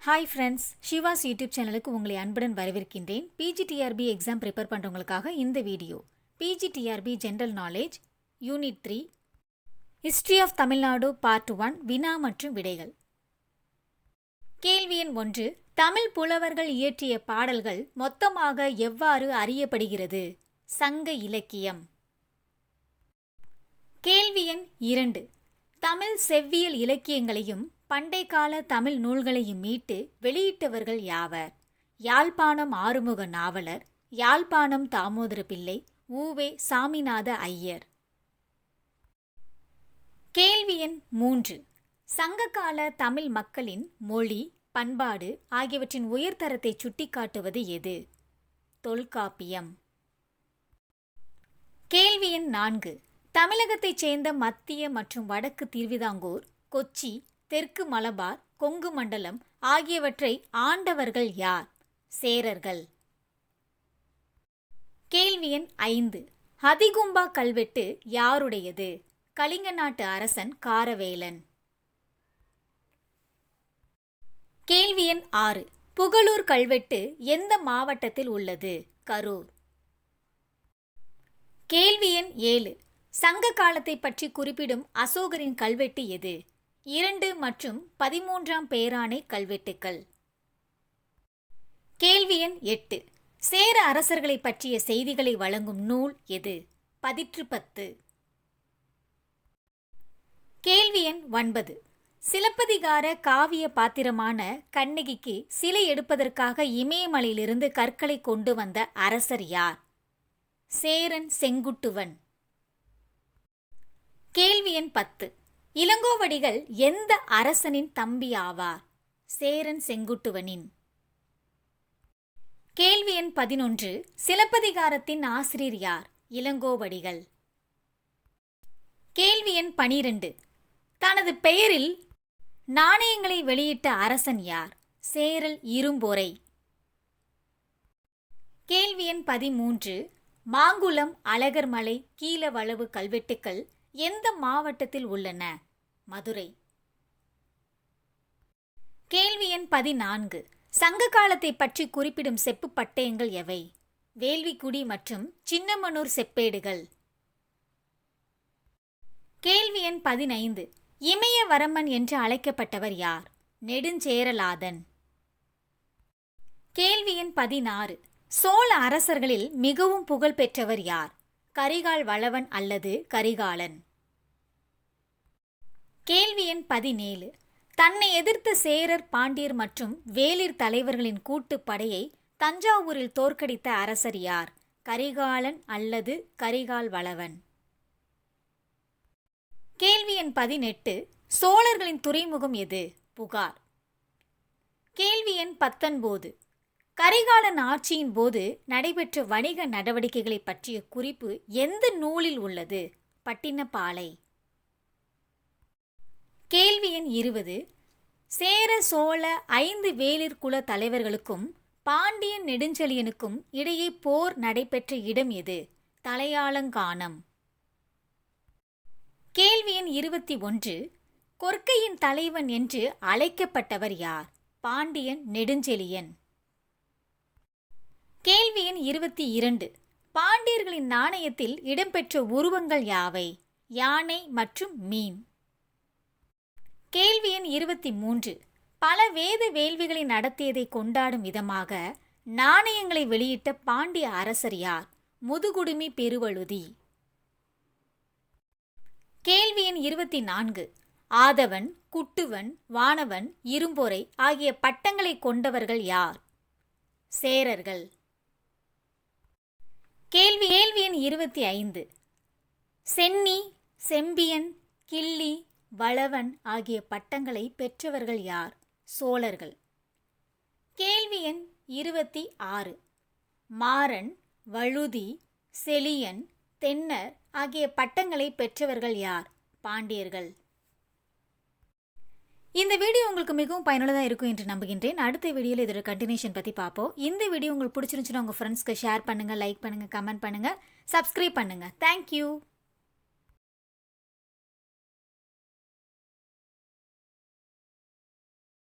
Hi friends, ஷிவாஸ் YouTube சேனலுக்கு உங்களை அன்புடன் வரவேற்கின்றேன். பிஜிடிஆர்பி எக்ஸாம் ப்ரிப்பேர் பண்ணுறவங்களுக்காக இந்த video. PGTRB general knowledge unit 3 history of Tamil Nadu part 1 வினா மற்றும் விடைகள். கேள்வி எண் 1. தமிழ் புலவர்கள் இயற்றிய பாடல்கள் மொத்தமாக எவ்வாறு அறியப்படுகிறது? சங்க இலக்கியம். கேள்வி எண் 2. தமிழ் செவ்வியல் இலக்கியங்களையும் பண்டைக்கால தமிழ் நூல்களையும் மீட்டு வெளியிட்டவர்கள் யாவர்? யாழ்ப்பாணம் ஆறுமுக நாவலர், யாழ்ப்பாணம் தாமோதர பிள்ளை, உ.வே. சாமிநாத ஐயர். கேள்வி எண் 3. சங்ககால தமிழ் மக்களின் மொழி, பண்பாடு ஆகியவற்றின் உயர்தரத்தை சுட்டிக்காட்டுவது எது? தொல்காப்பியம். கேள்வி எண் 4. தமிழகத்தைச் சேர்ந்த மத்திய மற்றும் வடக்கு திருவிதாங்கூர், கொச்சி, தெற்கு மலபார், கொங்கு மண்டலம் ஆகியவற்றை ஆண்டவர்கள் யார்? சேரர்கள். கேள்வி எண் 5. அதிகும்பா கல்வெட்டு யாருடையது? கலிங்க நாட்டு அரசன் காரவேலன். கேள்வி எண் 6. புகழூர் கல்வெட்டு எந்த மாவட்டத்தில் உள்ளது? கரூர். கேள்வி எண் 7. சங்க காலத்தை பற்றி குறிப்பிடும் அசோகரின் கல்வெட்டு எது? 2 மற்றும் 13ஆம் பேராணை கல்வெட்டுக்கள். கேள்வி எண் 8. சேர அரசர்களை பற்றிய செய்திகளை வழங்கும் நூல் எது? பதிற்று பத்து. கேள்வி எண் 9. சிலப்பதிகார காவிய பாத்திரமான கண்ணகிக்கு சிலை எடுப்பதற்காக இமயமலையிலிருந்து கற்களை கொண்டு வந்த அரசர் யார்? சேரன் செங்குட்டுவன். கேள்வி எண் 10. இளங்கோவடிகள் எந்த அரசனின் தம்பி ஆவார்? சேரன் செங்குட்டுவனின். கேள்வி எண் 11. சிலப்பதிகாரத்தின் ஆசிரியர் யார்? இளங்கோவடிகள். கேள்வி எண் 12. தனது பெயரில் நாணயங்களை வெளியிட்ட அரசன் யார்? சேரல் இரும்பொறை. கேள்வி எண் 13. மாங்குளம், அழகர்மலை, கீழவளவு கல்வெட்டுக்கள் எந்த மாவட்டத்தில் உள்ளன? மதுரை. கேள்வி எண் 14. சங்க காலத்தை பற்றி குறிப்பிடும் செப்பு பட்டயங்கள் எவை? வேள்விக்குடி மற்றும் சின்னமனூர் செப்பேடுகள். கேள்வி எண் 15. இமயவரமன் என்று அழைக்கப்பட்டவர் யார்? நெடுஞ்சேரலாதன். கேள்வி எண் 16. சோழ அரசர்களில் மிகவும் புகழ் பெற்றவர் யார்? கரிகால் வளவன் அல்லது கரிகாலன். கேள்வி எண் 17. தன்னை எதிர்த்த சேரர், பாண்டியர் மற்றும் வேளிர் தலைவர்களின் கூட்டுப் படையை தஞ்சாவூரில் தோற்கடித்த அரசர் யார்? கரிகாலன் அல்லது கரிகால் வளவன். கேள்வி எண் 18. சோழர்களின் துறைமுகம் எது? புகார். கேள்வி எண் 19. கரிகாலன் ஆட்சியின் போது நடைபெற்ற வணிக நடவடிக்கைகளை பற்றிய குறிப்பு எந்த நூலில் உள்ளது? பட்டினப்பாலை. கேள்வி எண் 20. சேர சோழ 5 வேளிர் குல தலைவர்களுக்கும் பாண்டியன் நெடுஞ்செழியனுக்கும் இடையே போர் நடைபெற்ற இடம் எது? தலையாலங்கானம். கேள்வி எண் 21. கொற்கையின் தலைவன் என்று அழைக்கப்பட்டவர் யார்? பாண்டியன் நெடுஞ்செழியன். கேள்வி எண் 22. பாண்டியர்களின் நாணயத்தில் இடம்பெற்ற உருவங்கள் யாவை? யானை மற்றும் மீன். கேள்வி எண் 23. பல வேத வேள்விகளை நடத்தியதை கொண்டாடும் விதமாக நாணயங்களை வெளியிட்ட பாண்டிய அரசர் யார்? முதுகுடுமி பெருவழுதி. கேள்வி எண் 24. ஆதவன், குட்டுவன், வானவன், இரும்பொறை ஆகிய பட்டங்களை கொண்டவர்கள் யார்? சேரர்கள். கேள்வி எண் 25. சென்னி, செம்பியன், கிள்ளி, வளவன் ஆகிய பட்டங்களை பெற்றவர்கள் யார்? சோழர்கள். கேள்வி எண் 26. மாறன், வழுதி, செழியன், தென்னர் ஆகிய பட்டங்களை பெற்றவர்கள் யார்? பாண்டியர்கள். இந்த வீடியோ உங்களுக்கு மிகவும் பயனுள்ளதாக இருக்கும் என்று நம்புகின்றேன். அடுத்த வீடியோவில் இதோட கண்டினியூஷன் பற்றி பார்ப்போம். இந்த வீடியோ உங்களுக்கு பிடிச்சிருந்துச்சுன்னா உங்கள் ஃப்ரெண்ட்ஸ்க்கு ஷேர் பண்ணுங்கள், லைக் பண்ணுங்கள், கமெண்ட் பண்ணுங்கள், சப்ஸ்கிரைப் பண்ணுங்கள். தேங்க்யூ.